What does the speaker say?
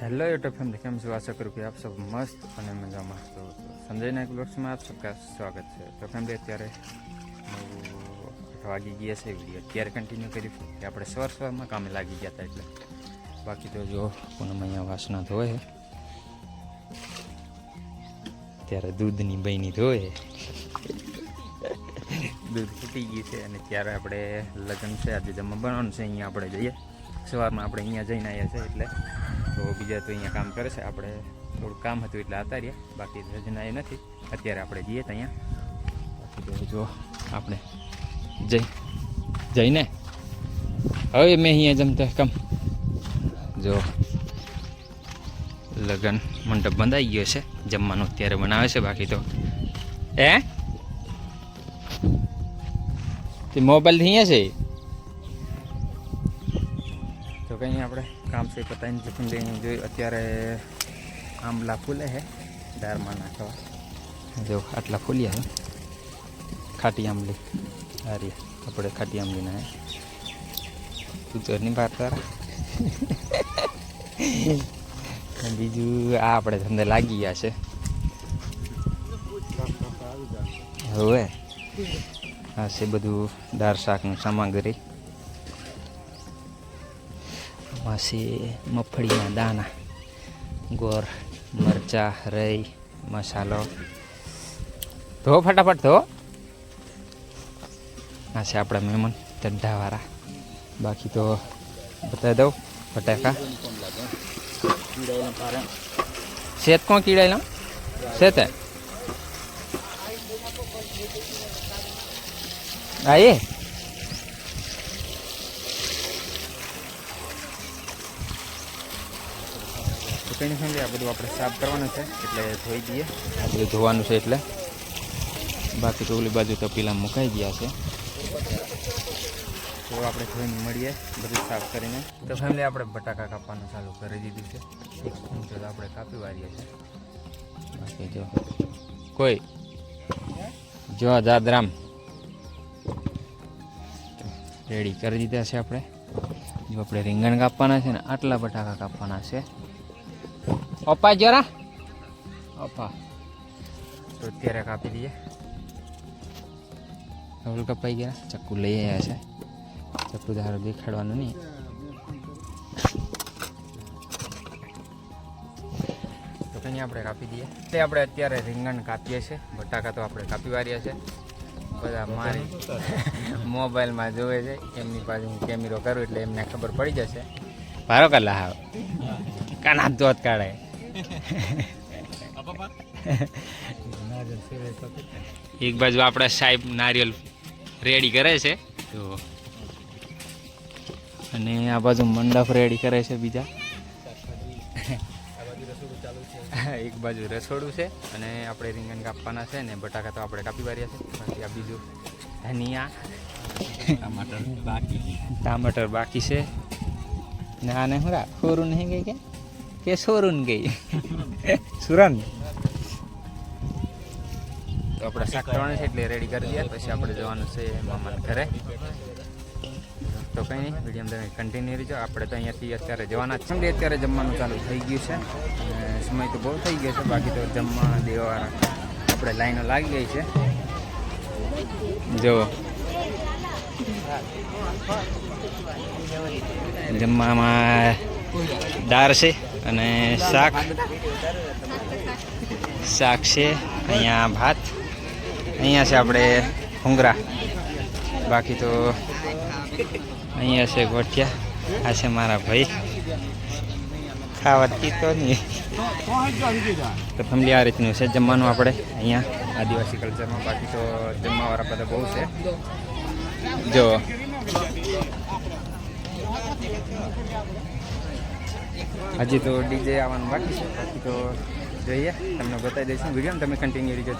Hello YouTube family, केम छो? आशा करूँ कि आप सब मस्त અને મજામાં છો। સંજય નાયક બ્લોગ્સમાં આપ સબકા સ્વાગત છે। તો ફેમિલી અત્યારે 8 વાગી ગયા છે। વિડીયો અત્યારે કન્ટિન્યુ કરી કે આપણે સવારમાં કામે લાગી ગયા હતા એટલે બાકી તો જો પૂનમ અહીંયા વાસણા ધોવે ત્યારે દૂધની બહેની ધોવે દૂધ ફૂટી ગયું છે અને ત્યારે આપણે લગ્ન છે, આજે જમવા બનાવવાનું છે। અહીંયા આપણે જઈએ સવારમાં, આપણે અહીંયા જઈને આવ્યા છે એટલે તો બીજા તો અહીંયા કામ કરે છે। આપણે થોડું કામ હતું એટલે આવતા રહ્યા, બાકી રજના એ નથી। અત્યારે આપણે જઈએ તો અહીંયા બાકી તો જો આપણે જઈને હવે મેં અહીંયા જમતા કમ જો લગ્ન મંડપ બંધાઈ ગયો છે, જમવાનું અત્યારે બનાવે છે। બાકી તો તે મોબાઈલ અહીંયા છે તો કંઈ આપણે કામ છે પતાવીને જખમ લઈને જોયું। અત્યારે આંબલા ફૂલે છે દાળમાં નાખવા, જો આટલા ફૂલ્યા છે ખાટી આંબલી હારી, આપણે ખાટી આંબલી ના ઉતરની વાત તારા બીજું આ આપણે ધંધે લાગી ગયા છે હવે। આ છે બધું દાળ શાકનું સામગ્રી, આમાં છે મગફળીના દાણા, ગોળ, મરચાં, રઈ, મસાલો ધો ફટાફટ ધો। આ છે આપણા મહેમાન ચડ્ઢાવાળા, બાકી તો બતાવી દઉં ફટાકા શેત કોણ કીડાયેલા શેતે આયે કંઈ નહીં, આ બધું આપણે સાફ કરવાનું છે એટલે ધોઈ દઈએ। આ બધું ધોવાનું છે એટલે બાકી તો ઓલી બાજુ તપીલા મુકાઈ ગયા છે તો આપણે ધોઈને મળીએ બધું સાફ કરીને। તો ફેમિલી આપણે બટાકા કાપવાનું ચાલુ કરી દીધું છે, તો આપણે કાપી વારીએ છીએ। બાકી જો કોઈ જો દાદરામ રેડી કરી દીધા છે આપણે। જો આપણે રીંગણ કાપવાના છે ને આટલા બટાકા કાપવાના છે। પપ્પા જરા પપ્પા તો અત્યારે કાપી દઈએ। હવે કપાઈ ગયા, ચક્કુ લઈ આવ્યા છે, ચક્કુ ધારો દેખાડવાનું નહીં। તો કંઈ આપણે કાપી દઈએ એટલે આપણે અત્યારે રીંગણ કાપીએ છીએ, બટાકા તો આપણે કાપી વાર્યા છે। બધા મારી મોબાઈલમાં જોવે છે, એમની પાસે હું કેમેરો કરું એટલે એમને ખબર પડી જશે। ભારો કલા હાવ કાના દોત કાઢે એક બાજુ આપણા સાહેબ નારિયેલ રેડી કરે છે તો, અને આ બાજુ મંડપ રેડી કરે છે બીજા, એક બાજુ રસોડું છે અને આપણે રીંગણ કાપવાના છે ને બટાકા તો આપણે કાપી વાર્યા છે। બાકી આ બીજું ધનિયા ટામેટર બાકી છે ને આને હું ખોરું નહીં ગઈ કે સોરું ગઈ સુરન તો આપણે શાક કરવાનું છે એટલે રેડી કરી દઈએ, પછી આપણે જવાનું છે મામાના ઘરે। તો કંઈ નહીં, વિડીયો તમે કન્ટિન્યુ રહેજો। આપણે તો અહીંયાથી અત્યારે જવાના જ છે, અત્યારે જમવાનું ચાલુ થઈ ગયું છે અને સમય તો બહુ થઈ ગયો છે। બાકી તો જમવા દેવાવાળા આપણે લાઈનો લાગી ગઈ છે। જો જમવામાં દાળ છે અને શાક છે, અહીંયા ભાત, અહીંયા છે આપણે ભૂંગળા, બાકી તો અહીંયા છે ગોઠિયા, આ છે મારા ભાઈ ખાવા પીતો નહીં। તો ફેમિલી આ રીતનું છે જમવાનું આપણે અહીંયા આદિવાસી કલ્ચરમાં। બાકી તો જમવાવાળા બધા બહુ છે, જો હજી તો ડીજે આવવાનું બાકી છે। બાકી તો જોઈએ, તમને બતાવી દઈશું વિડીયો, તમે કન્ટિન્યુ રહેજો।